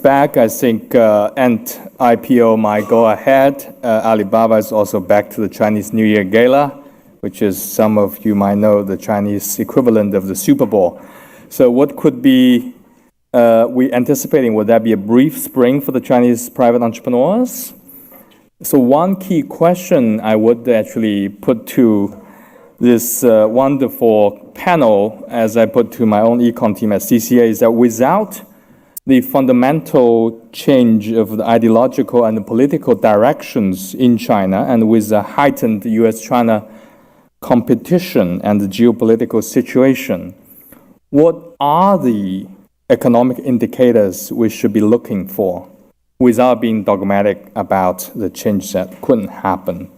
back. I think Ant IPO might go ahead. Alibaba is also back to the Chinese New Year Gala, which is, some of you might know, the Chinese equivalent of the Super Bowl. So what could be we anticipating? Would that be a brief spring for the Chinese private entrepreneurs? So one key question I would actually put to this wonderful panel, as I put to my own econ team at CCA, is that without the fundamental change of the ideological and the political directions in China, and with the heightened US-China competition and the geopolitical situation, what are the economic indicators we should be looking for without being dogmatic about the change that couldn't happen?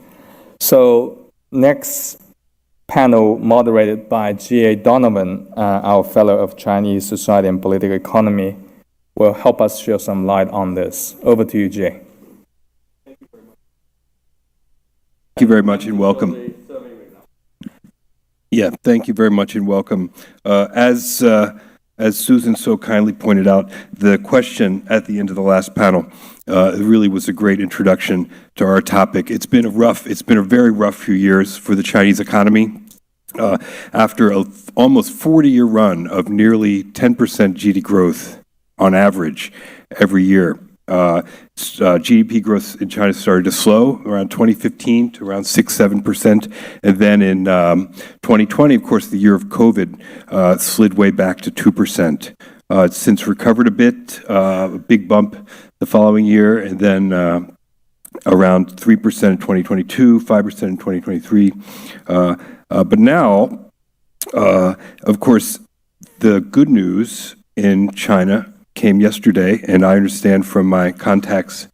So next panel, moderated by G.A. Donovan, our fellow of Chinese Society and Political Economy, will help us shed some light on this. Over to you, Jay. Thank you very much and welcome. Yeah, thank you very much and welcome. As Susan so kindly pointed out, the question at the end of the last panel really was a great introduction to our topic. It's been a very rough few years for the Chinese economy. After an almost 40-year run of nearly 10% GDP growth on average every year, GDP growth in China started to slow around 2015 to around 6-7%, and then in 2020, of course, the year of COVID, slid way back to 2%. It's since recovered a bit, a big bump the following year, and then around 3% in 2022, 5% in 2023. But now, of course, the good news in China came yesterday, and I understand from my contacts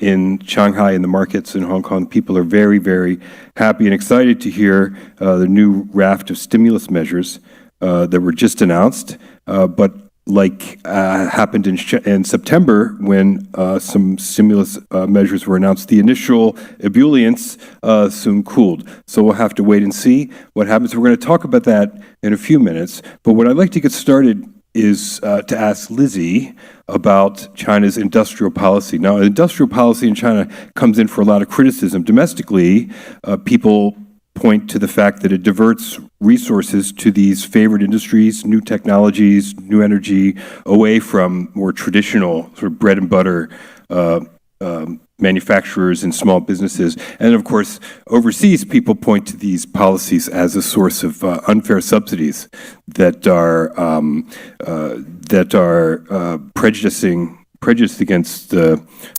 in Shanghai and the markets in Hong Kong, people are very, very happy and excited to hear the new raft of stimulus measures that were just announced. But like happened in September when some stimulus measures were announced, the initial ebullience soon cooled. So we'll have to wait and see what happens. We're going to talk about that in a few minutes. But what I'd like to get started is to ask Lizzie about China's industrial policy. Now, industrial policy in China comes in for a lot of criticism. Domestically, people point to the fact that it diverts resources to these favored industries, new technologies, new energy, away from more traditional sort of bread and butter manufacturers and small businesses. And of course, overseas, people point to these policies as a source of unfair subsidies that are prejudiced against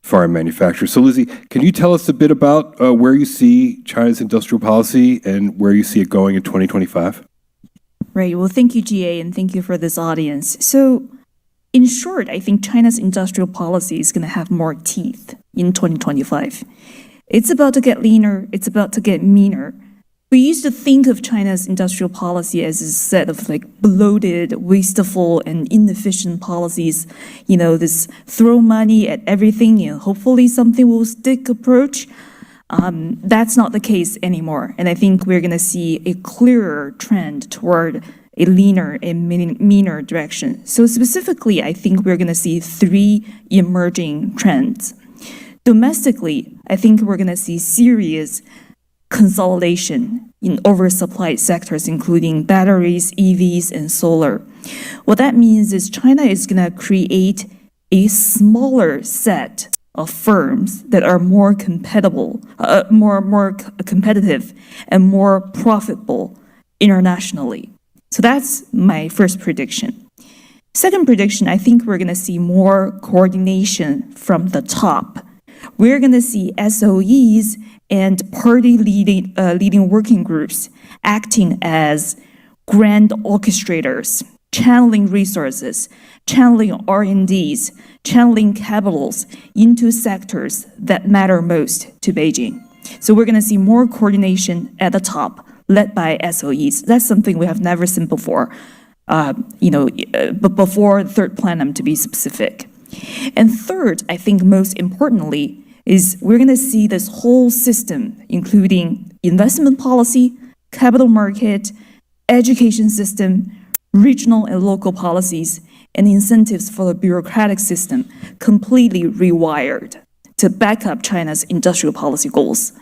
foreign manufacturers. So Lizzie, can you tell us a bit about where you see China's industrial policy and where you see it going in 2025? Right. Well, thank you, GA, and thank you for this audience. So in short, I think China's industrial policy is going to have more teeth in 2025. It's about to get leaner. It's about to get meaner. We used to think of China's industrial policy as a set of like bloated, wasteful, and inefficient policies. You know, this throw money at everything, hopefully something will stick approach. That's not the case anymore. And I think we're going to see a clearer trend toward a leaner and meaner direction. So specifically, I think we're going to see three emerging trends. Domestically, I think we're going to see serious consolidation in oversupplied sectors, including batteries, EVs, and solar. What that means is China is going to create a smaller set of firms that are more competitive and more profitable internationally. So that's my first prediction. Second prediction, I think we're going to see more coordination from the top. We're going to see SOEs and party leading working groups acting as grand orchestrators, channeling resources, channeling R&Ds, channeling capitals into sectors that matter most to Beijing. So we're going to see more coordination at the top, led by SOEs. That's something we have never seen before, but before third plenum, to be specific. And third, I think most importantly, is we're going to see this whole system, including investment policy, capital market, education system, regional and local policies and incentives for the bureaucratic system completely rewired to back up China's industrial policy goals.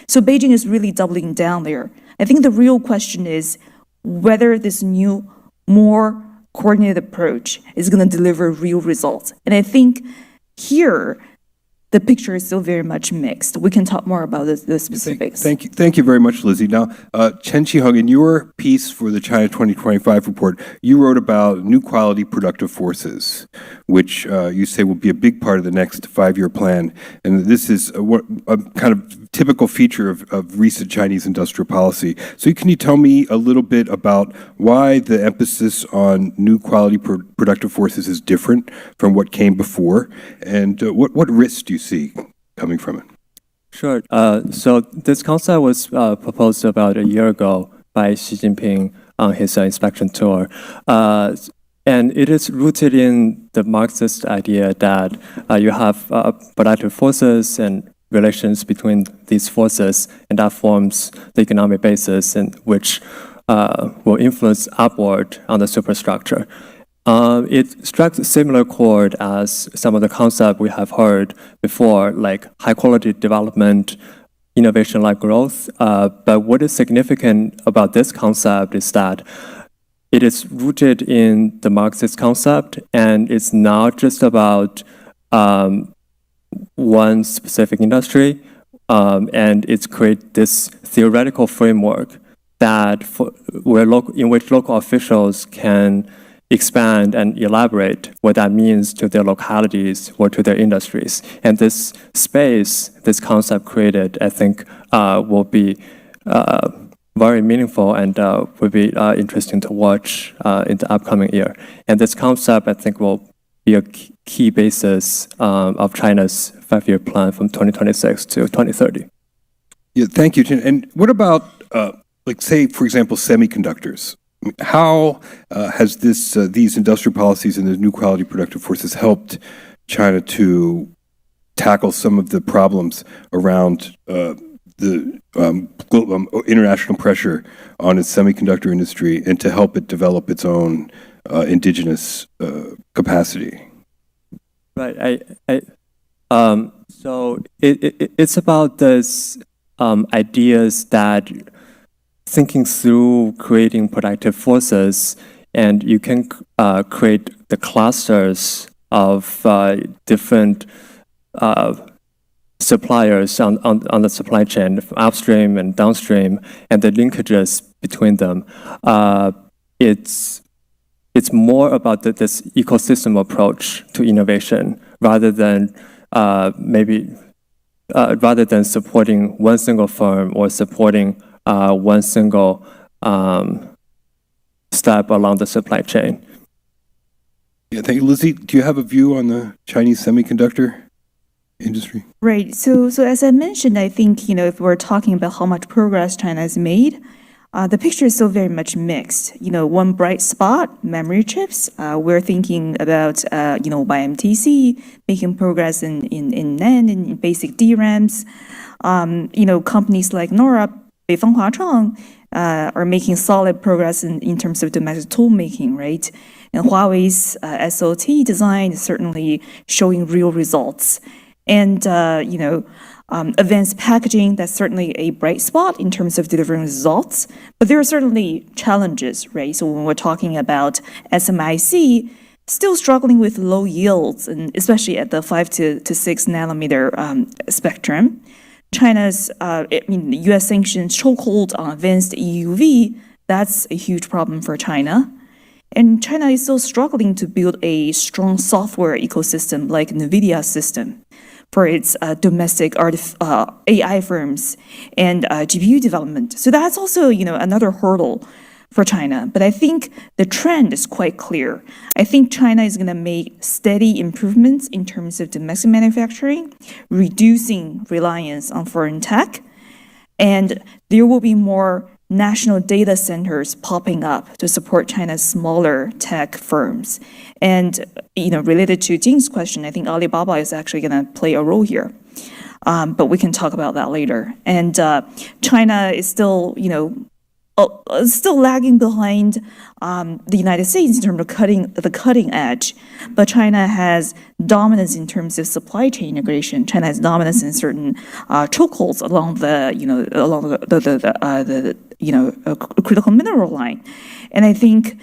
So Beijing is really doubling down there. I think the real question is whether this new, more coordinated approach is going to deliver real results. And I think here, the picture is still very much mixed. We can talk more about the specifics. Thank you very much, Lizzie. Now, Chen Qiheng, in your piece for the China 2025 report, you wrote about new quality productive forces, which you say will be a big part of the next 5-year plan. And this is a kind of typical feature of recent Chinese industrial policy. So can you tell me a little bit about why the emphasis on new quality productive forces is different from what came before? And what risks do you see coming from it? Sure. So this concept was proposed about a year ago by Xi Jinping on his inspection tour. And it is rooted in the Marxist idea that you have productive forces and relations between these forces, and that forms the economic basis in which will influence upward on the superstructure. It strikes a similar chord as some of the concepts we have heard before, like high-quality development, innovation-like growth. But what is significant about this concept is that it is rooted in the Marxist concept, and it's not just about one specific industry, and it's create this theoretical framework that in which local officials can expand and elaborate what that means to their localities or to their industries. And this space, this concept created, I think, will be very meaningful and will be interesting to watch in the upcoming year. And this concept, I think, will be a key basis of China's 5-year plan from 2026 to 2030. Yeah, thank you, Chen. And what about, like, say, for example, semiconductors? How has these industrial policies and the new quality productive forces helped China to tackle some of the problems around the international pressure on its semiconductor industry and to help it develop its own indigenous capacity? Right. So it's about this ideas that thinking through creating productive forces, and you can create the clusters of different suppliers on the supply chain, upstream and downstream, and the linkages between them. It's more about this ecosystem approach to innovation rather than rather than supporting one single firm or supporting one single step along the supply chain. Yeah, thank you. Lizzie, do you have a view on the Chinese semiconductor industry? Right. So as I mentioned, I think, if we're talking about how much progress China has made, the picture is still very much mixed. One bright spot, memory chips. We're thinking about, YMTC making progress in NAND, in basic DRAMs. Companies like Nora, Beifeng Huachang, are making solid progress in terms of domestic tool making, right? And Huawei's SOT design is certainly showing real results. And, advanced packaging, that's certainly a bright spot in terms of delivering results. But there are certainly challenges, right? So when we're talking about SMIC, still struggling with low yields, and especially at the 5 to 6 nanometer spectrum. China's, the U.S. sanctions chokehold on advanced EUV, that's a huge problem for China. And China is still struggling to build a strong software ecosystem like NVIDIA's system for its domestic AI firms and GPU development. So that's also, another hurdle for China. But I think the trend is quite clear. I think China is going to make steady improvements in terms of domestic manufacturing, reducing reliance on foreign tech, and there will be more national data centers popping up to support China's smaller tech firms. And, related to Jing's question, I think Alibaba is actually going to play a role here. But we can talk about that later. And China is still, still lagging behind the United States in terms of cutting edge, but China has dominance in terms of supply chain integration. China has dominance in certain chokeholds along the critical mineral line. And I think,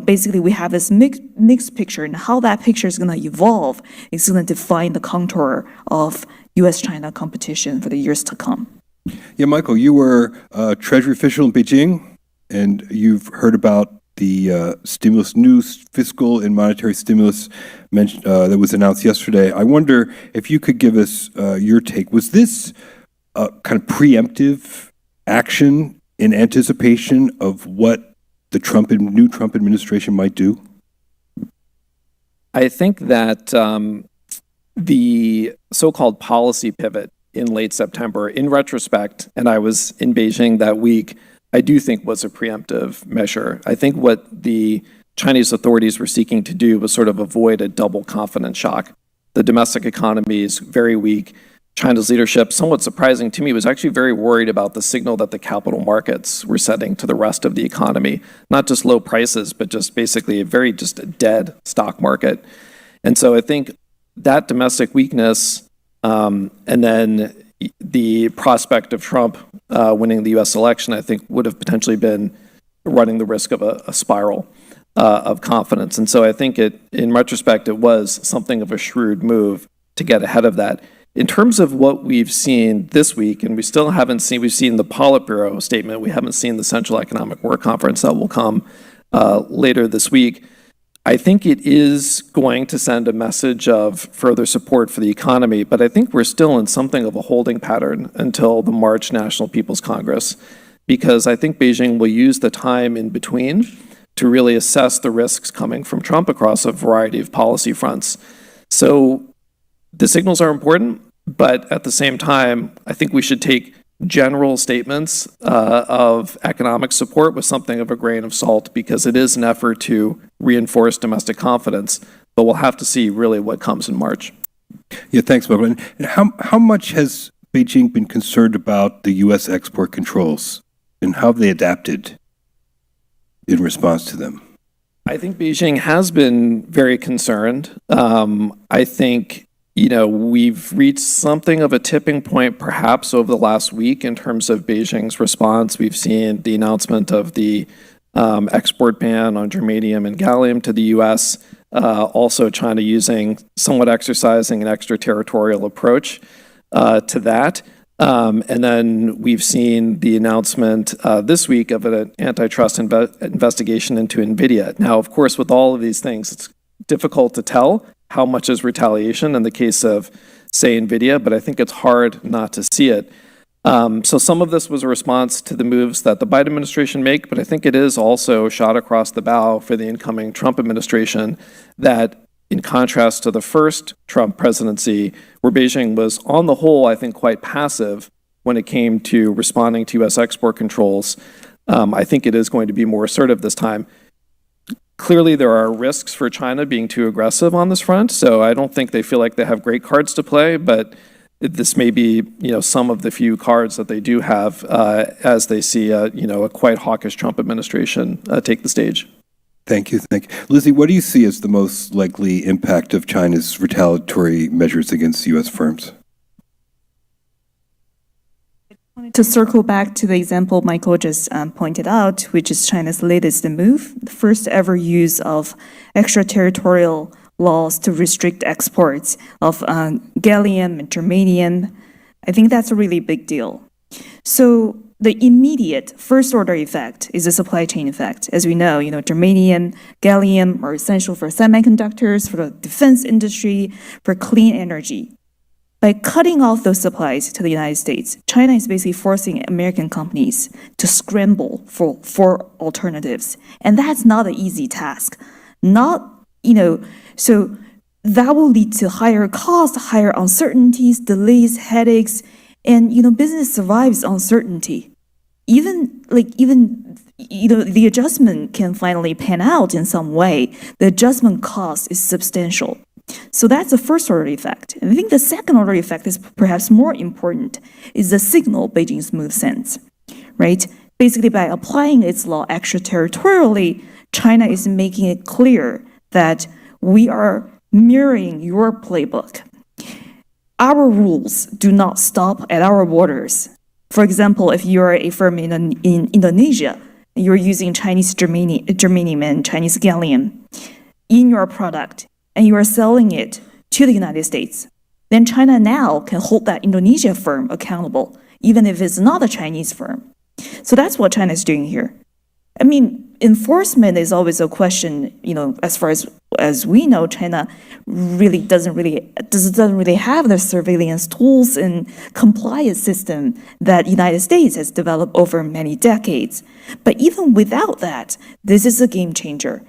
basically we have this mixed picture, and how that picture is going to evolve is going to define the contour of U.S.-China competition for the years to come. Yeah, Michael, you were a Treasury official in Beijing, and you've heard about the stimulus, new fiscal and monetary stimulus that was announced yesterday. I wonder if you could give us your take. Was this kind of preemptive action in anticipation of what the new Trump administration might do? I think that the so-called policy pivot in late September, in retrospect, and I was in Beijing that week, I do think was a preemptive measure. I think what the Chinese authorities were seeking to do was sort of avoid a double confidence shock. The domestic economy is very weak. China's leadership, somewhat surprising to me, was actually very worried about the signal that the capital markets were sending to the rest of the economy. Not just low prices, but just basically a very just dead stock market. And so I think that domestic weakness, and then the prospect of Trump winning the U.S. election, I think would have potentially been running the risk of a spiral of confidence. And so I think in retrospect, it was something of a shrewd move to get ahead of that. In terms of what we've seen this week, and we've seen the Politburo statement, we haven't seen the Central Economic Work Conference that will come later this week. I think it is going to send a message of further support for the economy, but I think we're still in something of a holding pattern until the March National People's Congress, because I think Beijing will use the time in between to really assess the risks coming from Trump across a variety of policy fronts. So the signals are important, but at the same time, I think we should take general statements of economic support with something of a grain of salt, because it is an effort to reinforce domestic confidence, but we'll have to see really what comes in March. Yeah, thanks, Michael. And how much has Beijing been concerned about the U.S. export controls, and how have they adapted in response to them? I think Beijing has been very concerned. I think we've reached something of a tipping point perhaps over the last week in terms of Beijing's response. We've seen the announcement of the export ban on germanium and gallium to the U.S., also China somewhat exercising an extraterritorial approach to that. And then we've seen the announcement this week of an antitrust investigation into NVIDIA. Now, of course, with all of these things, it's difficult to tell how much is retaliation in the case of, say, NVIDIA, but I think it's hard not to see it. So some of this was a response to the moves that the Biden administration make, but I think it is also a shot across the bow for the incoming Trump administration that, in contrast to the first Trump presidency, where Beijing was, on the whole, I think, quite passive when it came to responding to U.S. export controls, I think it is going to be more assertive this time. Clearly, there are risks for China being too aggressive on this front, so I don't think they feel like they have great cards to play, but this may be, some of the few cards that they do have as they see, a quite hawkish Trump administration take the stage. Thank you. Lizzie, what do you see as the most likely impact of China's retaliatory measures against U.S. firms? To circle back to the example Michael just pointed out, which is China's latest move, the first ever use of extraterritorial laws to restrict exports of gallium and germanium, I think that's a really big deal. So the immediate first-order effect is a supply chain effect. As we know, germanium, gallium are essential for semiconductors, for the defense industry, for clean energy. By cutting off those supplies to the United States, China is basically forcing American companies to scramble for alternatives. And that's not an easy task. So that will lead to higher costs, higher uncertainties, delays, headaches, and, business survives uncertainty. Even the adjustment can finally pan out in some way. The adjustment cost is substantial. So that's the first order effect. And I think the second order effect is perhaps more important, is the signal Beijing's move sends, right? basically by applying its law extraterritorially, China is making it clear that we are mirroring your playbook. Our rules do not stop at our borders. For example, if you're a firm in Indonesia, you're using Chinese germanium and Chinese gallium in your product, and you are selling it to the United States, then China now can hold that Indonesia firm accountable, even if it's not a Chinese firm. So that's what China is doing here. I mean, enforcement is always a question, as far as we know, China really doesn't really have the surveillance tools and compliance system that United States has developed over many decades. But even without that, this is a game changer.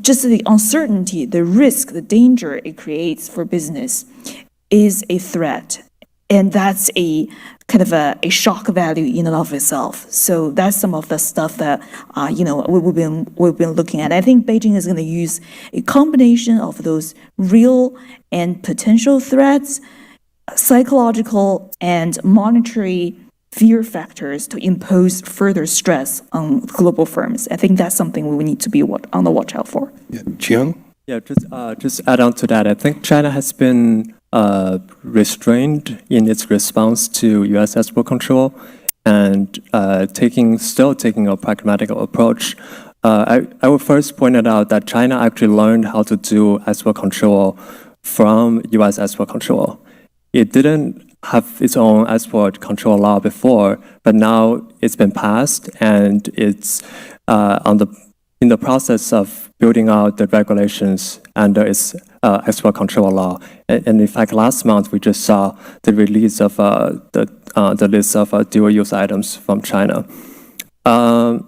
Just the uncertainty, the risk, the danger it creates for business is a threat. And that's a kind of a shock value in and of itself. So that's some of the stuff that we've been looking at. I think Beijing is going to use a combination of those real and potential threats, psychological and monetary fear factors to impose further stress on global firms. I think that's something we need to be on the watch out for. Yeah. Chiang? Yeah, just add on to that. I think China has been restrained in its response to U.S. export control and still taking a pragmatic approach. I would first point it out that China actually learned how to do export control from U.S. export control. It didn't have its own export control law before, but now it's been passed and it's in the process of building out the regulations under its export control law. And in fact, last month we just saw the release of the list of dual-use items from China. And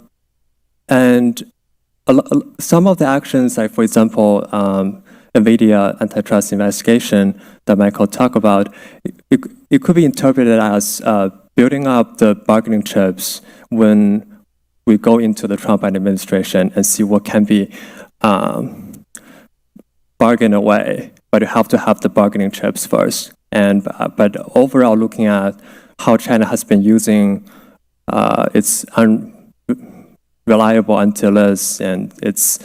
some of the actions, like for example, NVIDIA antitrust investigation that Michael talked about, it could be interpreted as building up the bargaining chips when we go into the Trump administration and see what can be bargained away. But you have to have the bargaining chips first. But overall, looking at how China has been using its unreliable anti-lists and its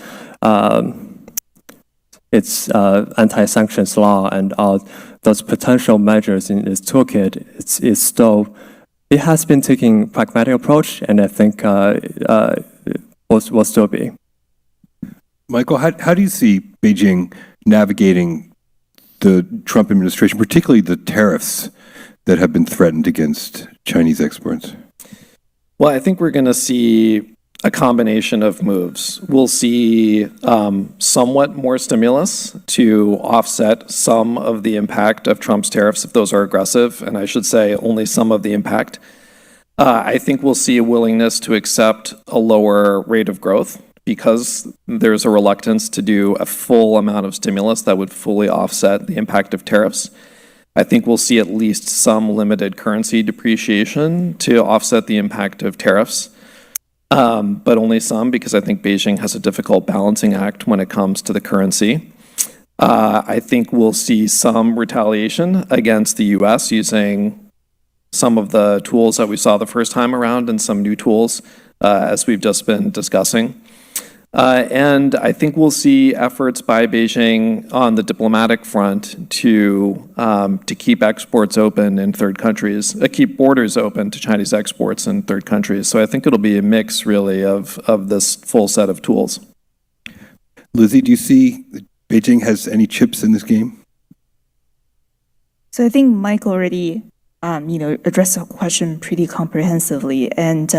anti-sanctions law and all those potential measures in its toolkit, it has been taking a pragmatic approach, and I think will still be. Michael, how do you see Beijing navigating the Trump administration, particularly the tariffs that have been threatened against Chinese exports? Well, I think we're going to see a combination of moves. We'll see somewhat more stimulus to offset some of the impact of Trump's tariffs if those are aggressive, and I should say only some of the impact. I think we'll see a willingness to accept a lower rate of growth because there's a reluctance to do a full amount of stimulus that would fully offset the impact of tariffs. I think we'll see at least some limited currency depreciation to offset the impact of tariffs. But only some, because I think Beijing has a difficult balancing act when it comes to the currency. I think we'll see some retaliation against the U.S. using some of the tools that we saw the first time around and some new tools, as we've just been discussing. And I think we'll see efforts by Beijing on the diplomatic front to keep exports open in third countries, keep borders open to Chinese exports in third countries. So I think it'll be a mix, really, of this full set of tools. Lizzie, do you see that Beijing has any chips in this game? So I think Michael already, addressed the question pretty comprehensively, and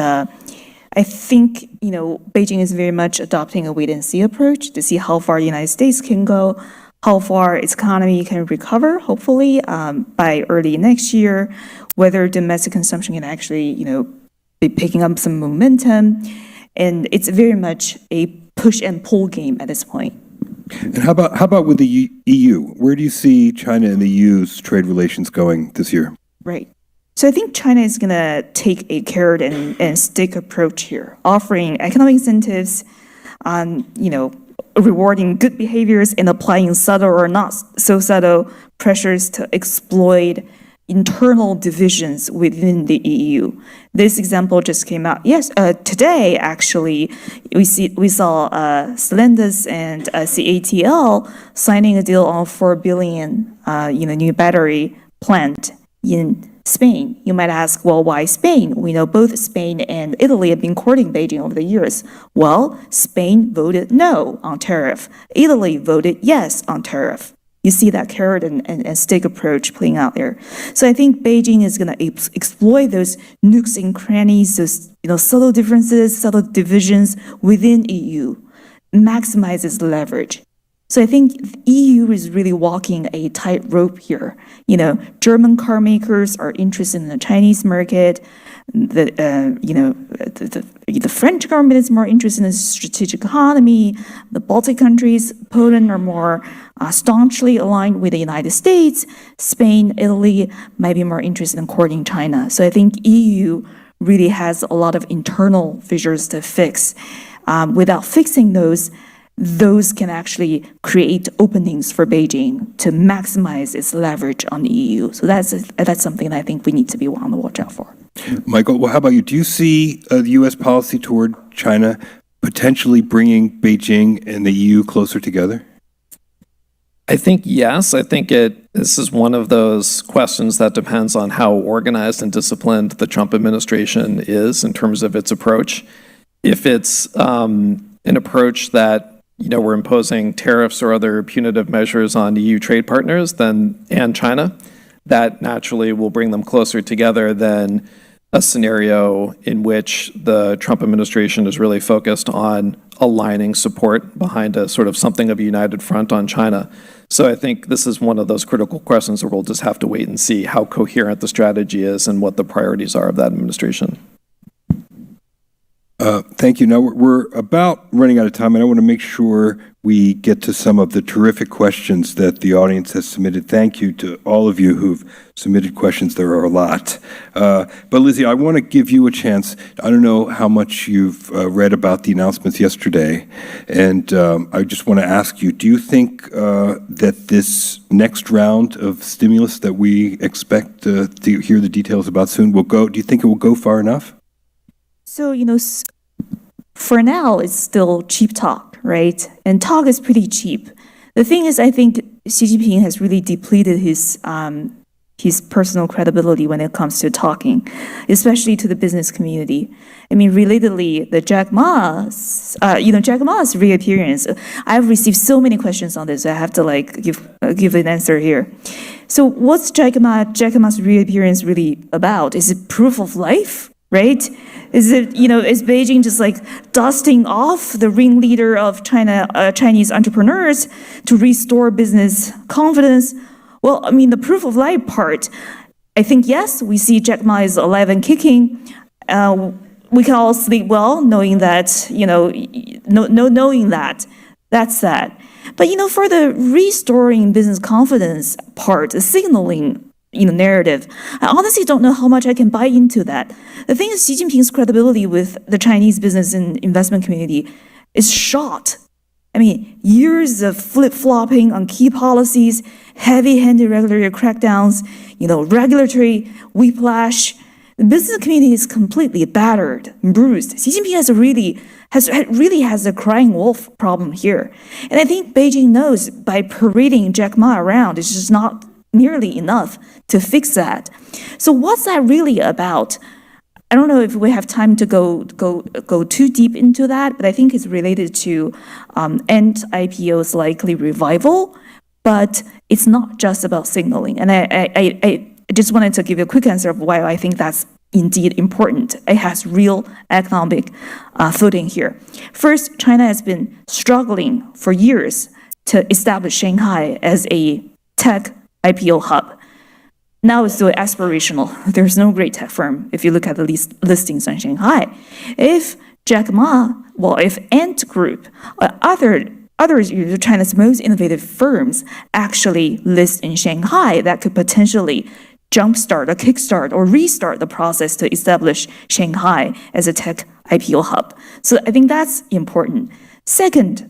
I think, Beijing is very much adopting a wait-and-see approach to see how far the United States can go, how far its economy can recover, hopefully, by early next year, whether domestic consumption can actually, be picking up some momentum. And it's very much a push and pull game at this point. And how about with the EU? Where do you see China and the EU's trade relations going this year? Right. So I think China is going to take a carrot and stick approach here, offering economic incentives on, rewarding good behaviors and applying subtle or not so subtle pressures to exploit, internal divisions within the EU. This example just came out. Yes, today actually we saw Stellantis and CATL signing a deal on 4 billion new battery plant in Spain. You might ask, well, why Spain? We know both Spain and Italy have been courting Beijing over the years. Well, Spain voted no on tariff. Italy voted yes on tariff. You see that carrot and stick approach playing out there. So I think Beijing is going to exploit those nooks and crannies, those subtle differences, subtle divisions within EU, maximizes leverage. So I think EU is really walking a tightrope here. German car makers are interested in the Chinese market. The French government is more interested in strategic economy. The Baltic countries, Poland, are more staunchly aligned with the United States. Spain, Italy might be more interested in courting China. So I think EU really has a lot of internal fissures to fix. Without fixing those can actually create openings for Beijing to maximize its leverage on the EU. So that's something that I think we need to be on the watch out for. Michael, well, how about you? Do you see the U.S. policy toward China potentially bringing Beijing and the EU closer together? I think yes. I think this is one of those questions that depends on how organized and disciplined the Trump administration is in terms of its approach. If it's an approach that we're imposing tariffs or other punitive measures on EU trade partners and China, that naturally will bring them closer together than a scenario in which the Trump administration is really focused on aligning support behind a sort of something of a united front on China. So I think this is one of those critical questions where we'll just have to wait and see how coherent the strategy is and what the priorities are of that administration. Thank you. Now, we're about running out of time, and I want to make sure we get to some of the terrific questions that the audience has submitted. Thank you to all of you who've submitted questions. There are a lot. But Lizzie, I want to give you a chance. I don't know how much you've read about the announcements yesterday, and I just want to ask you, do you think that this next round of stimulus that we expect to hear the details about soon will go, do you think it will go far enough? So, for now, it's still cheap talk, right? And talk is pretty cheap. The thing is, I think Xi Jinping has really depleted his personal credibility when it comes to talking, especially to the business community. I mean, relatedly, the Jack Ma's reappearance. I've received so many questions on this. I have to give an answer here. So, what's Jack Ma's reappearance really about? Is it proof of life? Right? Is it, is Beijing just dusting off the ringleader of Chinese entrepreneurs to restore business confidence? Well, I mean, the proof of life part, I think, yes, we see Jack Ma is alive and kicking. We can all sleep well knowing that, knowing that. That's that. But, for the restoring business confidence part, the signaling narrative, I honestly don't know how much I can buy into that. The thing is, Xi Jinping's credibility with the Chinese business and investment community is shot. I mean, years of flip-flopping on key policies, heavy-handed regulatory crackdowns, regulatory whiplash. The business community is completely battered, bruised. Xi Jinping has a crying wolf problem here. And I think Beijing knows by parading Jack Ma around, it's just not nearly enough to fix that. So what's that really about? I don't know if we have time to go too deep into that, but I think it's related to end IPO's likely revival, but it's not just about signaling. And I just wanted to give you a quick answer of why I think that's indeed important. It has real economic footing here. First, China has been struggling for years to establish Shanghai as a tech IPO hub. Now it's still aspirational. There's no great tech firm if you look at the listings on Shanghai. If Jack Ma, if Ant Group, other China's most innovative firms actually list in Shanghai, that could potentially jumpstart or kickstart or restart the process to establish Shanghai as a tech IPO hub. So I think that's important. Second,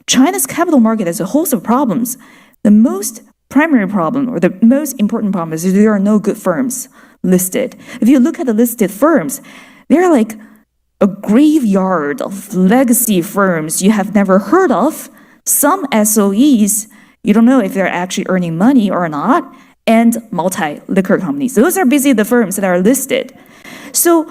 China's capital market has a host of problems. The most primary problem, or the most important problem, is there are no good firms listed. If you look at the listed firms, they're like a graveyard of legacy firms you have never heard of. Some SOEs, you don't know if they're actually earning money or not, and multi-liquor companies. Those are basically the firms that are listed. So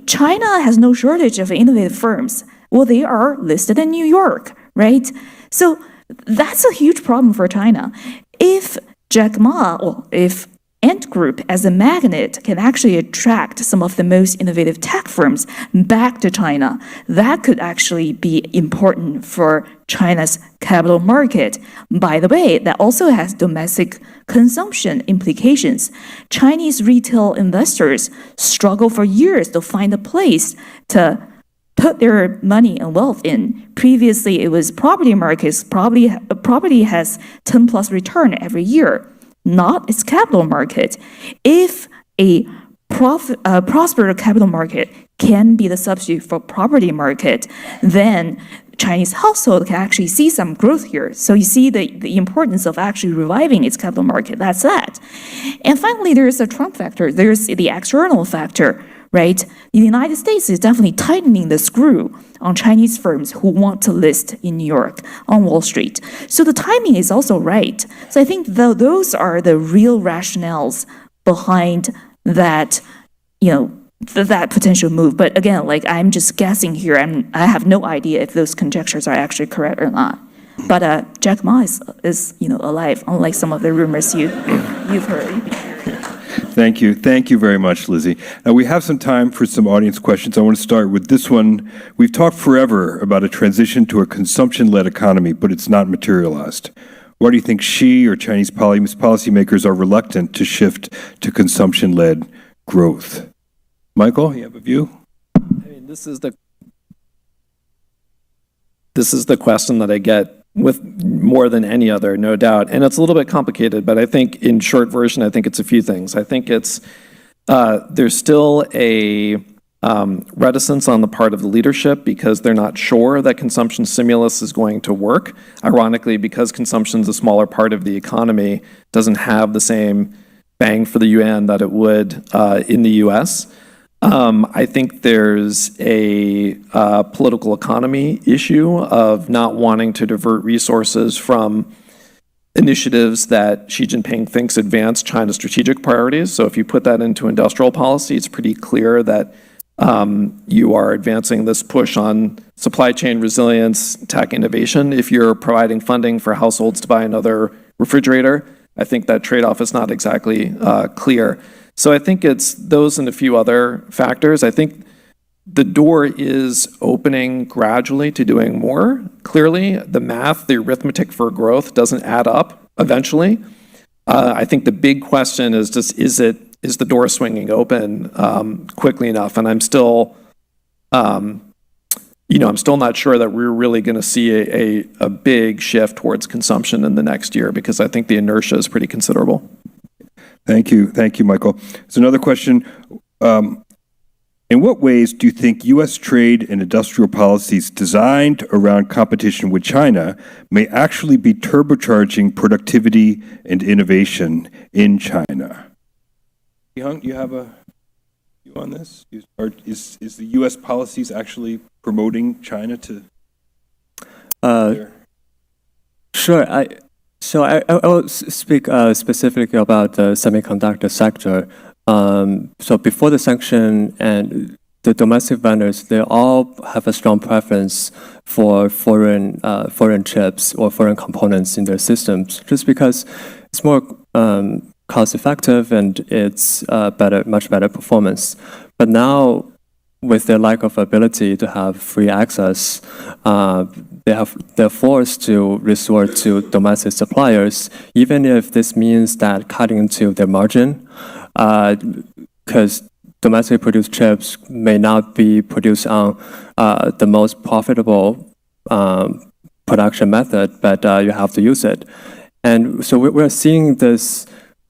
China has no shortage of innovative firms. Well, they are listed in New York, right? So that's a huge problem for China. If Jack Ma, or if Ant Group as a magnet can actually attract some of the most innovative tech firms back to China, that could actually be important for China's capital market. By the way, that also has domestic consumption implications. Chinese retail investors struggle for years to find a place to put their money and wealth in. Previously, it was property markets. Property has 10 plus return every year, not its capital market. If a prosperous capital market can be the substitute for property market, then Chinese household can actually see some growth here. So you see the importance of actually reviving its capital market. That's that. And finally, there's a Trump factor. There's the external factor, right? The United States is definitely tightening the screw on Chinese firms who want to list in New York on Wall Street. So the timing is also right. So I think those are the real rationales behind that, that potential move. But again, I'm just guessing here. I have no idea if those conjectures are actually correct or not. But Jack Ma is alive, unlike some of the rumors you've heard. Thank you. Thank you very much, Lizzie. Now, we have some time for some audience questions. I want to start with this one. We've talked forever about a transition to a consumption-led economy, but it's not materialized. Why do you think Xi or Chinese policymakers are reluctant to shift to consumption-led growth? Michael, you have a view? I mean, this is the question that I get with more than any other, no doubt. And it's a little bit complicated, but I think in short version, I think it's a few things. I think it's, there's still a reticence on the part of the leadership because they're not sure that consumption stimulus is going to work. Ironically, because consumption is a smaller part of the economy, doesn't have the same bang for the yuan that it would in the US. I think there's a political economy issue of not wanting to divert resources from initiatives that Xi Jinping thinks advance China's strategic priorities. So if you put that into industrial policy, it's pretty clear that you are advancing this push on supply chain resilience, tech innovation. If you're providing funding for households to buy another refrigerator, I think that trade-off is not exactly clear. So I think it's those and a few other factors. I think the door is opening gradually to doing more. Clearly, the math, the arithmetic for growth doesn't add up eventually. I think the big question is just, is the door swinging open quickly enough? And I'm still, I'm still not sure that we're really going to see a big shift towards consumption in the next year because I think the inertia is pretty considerable. Thank you, Michael. So another question. In what ways do you think U.S. trade and industrial policies designed around competition with China may actually be turbocharging productivity and innovation in China? Young, do you have a view on this? Is the U.S. policies actually promoting China to? Sure. I will speak specifically about the semiconductor sector. So before the sanction, and the domestic vendors, they all have a strong preference for foreign chips or foreign components in their systems, just because it's more cost-effective and it's much better performance. But now, with their lack of ability to have free access, they're forced to resort to domestic suppliers, even if this means that cutting into their margin, because domestically produced chips may not be produced on the most profitable production method, but you have to use it. And so we're seeing this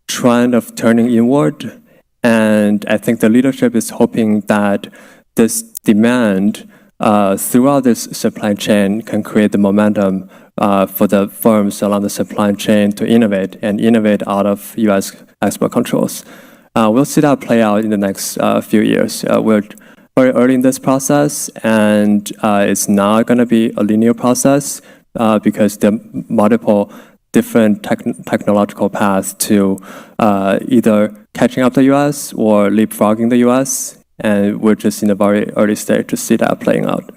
trend of turning inward, and I think the leadership is hoping that this demand throughout this supply chain can create the momentum for the firms along the supply chain to innovate out of U.S. export controls. We'll see that play out in the next few years. We're very early in this process, and it's not going to be a linear process because there are multiple different technological paths to either catching up the U.S. or leapfrogging the U.S., and we're just in a very early stage to see that playing out.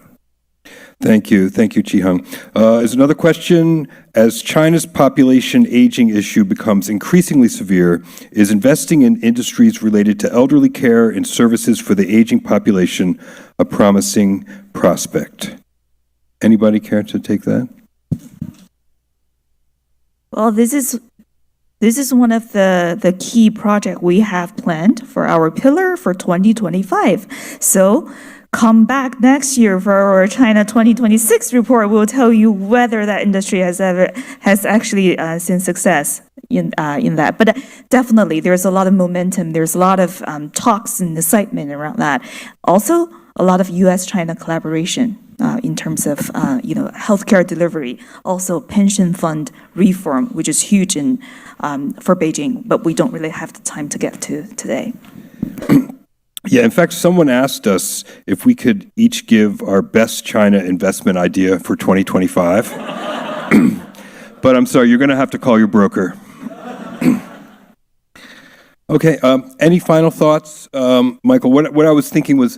Thank you, Chi-Hung. Is another question, as China's population aging issue becomes increasingly severe, is investing in industries related to elderly care and services for the aging population a promising prospect? Anybody care to take that? Well, this is one of the key projects we have planned for our pillar for 2025. So come back next year for our China 2026 report. We'll tell you whether that industry has actually seen success in that. But definitely, there's a lot of momentum. There's a lot of talks and excitement around that. Also, a lot of U.S.-China collaboration in terms of healthcare delivery. Also, pension fund reform, which is huge for Beijing, but we don't really have the time to get to today. Yeah, in fact, someone asked us if we could each give our best China investment idea for 2025. But I'm sorry, you're going to have to call your broker. Okay, any final thoughts? Michael, what I was thinking was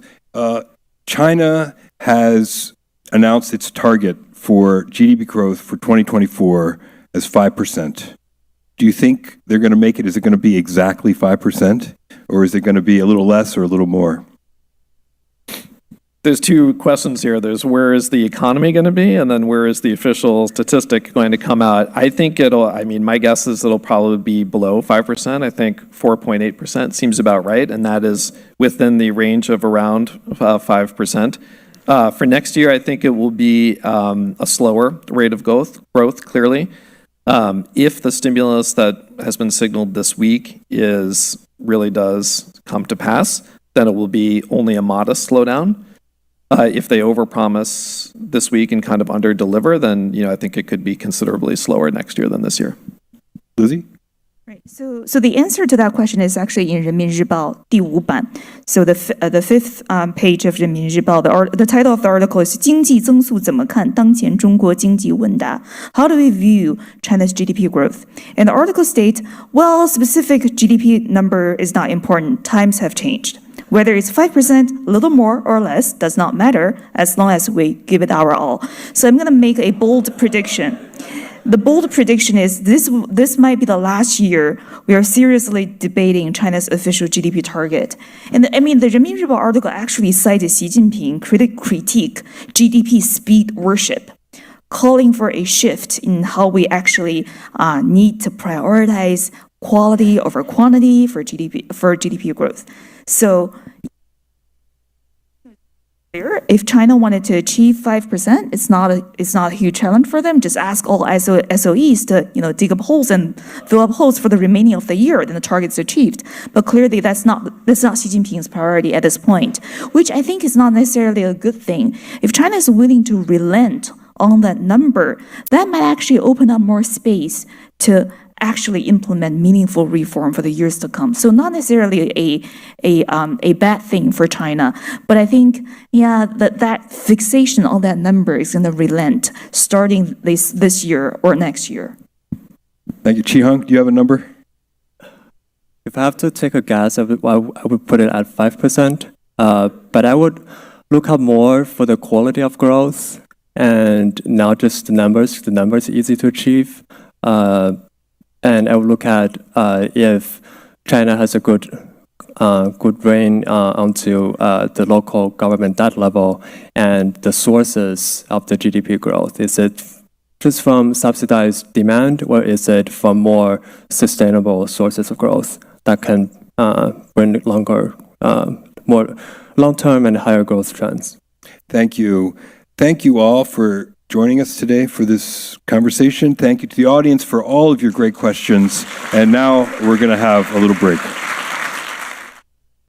China has announced its target for GDP growth for 2024 as 5%. Do you think they're going to make it? Is it going to be exactly 5%? Or is it going to be a little less or a little more? There's two questions here. There's where is the economy going to be, and then where is the official statistic going to come out? I think my guess is it'll probably be below 5%. I think 4.8% seems about right, and that is within the range of around 5%. For next year, I think it will be a slower rate of growth, clearly. If the stimulus that has been signaled this week really does come to pass, then it will be only a modest slowdown. If they overpromise this week and kind of underdeliver, then I think it could be considerably slower next year than this year. Lizzie? Right. So the answer to that question is actually in 人民日报第5版. So the fifth page of 人民日报, the title of the article is 经济增速怎么看当前中国经济问答? How do we view China's GDP growth? And the article states, well, specific GDP number is not important. Times have changed. Whether it's 5%, a little more or less, does not matter as long as we give it our all. So I'm going to make a bold prediction. The bold prediction is this might be the last year we are seriously debating China's official GDP target. And the 人民日报 article actually cited Xi Jinping critique GDP speed worship, calling for a shift in how we actually need to prioritize quality over quantity for GDP growth. So if China wanted to achieve 5%, it's not a huge challenge for them. Just ask all SOEs to dig up holes and fill up holes for the remaining of the year, then the target's achieved. But clearly that's not Xi Jinping's priority at this point, which I think is not necessarily a good thing. If China is willing to relent on that number, that might actually open up more space to actually implement meaningful reform for the years to come. So not necessarily a bad thing for China, but I think, that fixation on that number is going to relent starting this year or next year. Thank you. Chi-Hung, do you have a number? If I have to take a guess, I would put it at 5%, but I would look out more for the quality of growth and not just the numbers. The numbers are easy to achieve. And I would look at if China has a good reign onto the local government debt level and the sources of the GDP growth. Is it just from subsidized demand, or is it from more sustainable sources of growth that can bring more long-term and higher growth trends? Thank you. Thank you all for joining us today for this conversation. Thank you to the audience for all of your great questions. And now we're going to have a little break.